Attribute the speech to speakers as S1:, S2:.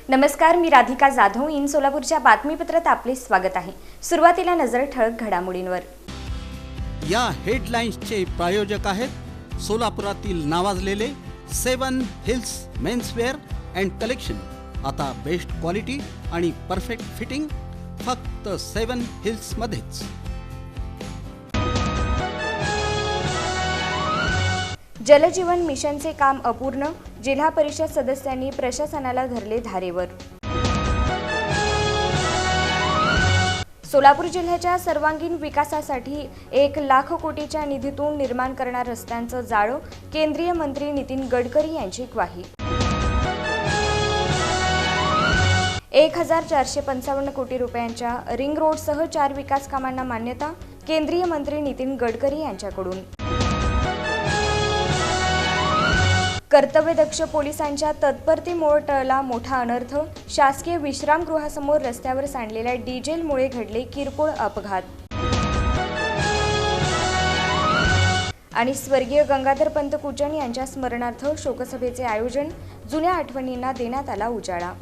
S1: नमस्कार, मी राधिका जाधव. इन सोलापूरच्या बातमीपत्रात आपले स्वागत आहे. सुरुवातीला नजर ठळक घडामोडींवर.
S2: या हेडलाईन्सचे प्रायोजक आहेत सोलापुरातील नावाजलेले 7 हिल्स मेन्सवेअर अँड कलेक्शन. आता बेस्ट क्वालिटी आणि परफेक्ट फिटिंग फक्त 7 हिल्स मध्येच.
S1: जलजीवन मिशनचे काम अपूर्ण, जिल्हा परिषद सदस्यांनी प्रशासनाला धरले धारेवर. सोलापूर जिल्ह्याच्या सर्वांगीण विकासासाठी 1,00,000 कोटीच्या निधीतून निर्माण करणार रस्त्यांचं जाळं, केंद्रीय मंत्री नितीन गडकरी यांची ग्वाही. 1,455 कोटी रुपयांच्या रिंग रोडसह 4 विकास कामांना मान्यता, केंद्रीय मंत्री नितीन गडकरी यांच्याकडून. कर्तव्यदक्ष पोलिसांच्या तत्परतेमुळे टळला मोठा अनर्थ, शासकीय विश्रामगृहासमोर रस्त्यावर सांडलेल्या डिझेलमुळे घडले किरकोळ अपघात. आणि स्वर्गीय गंगाधरपंत कुचन यांच्या स्मरणार्थ शोकसभेचे आयोजन, जुन्या आठवणींना देण्यात आला उजाळा.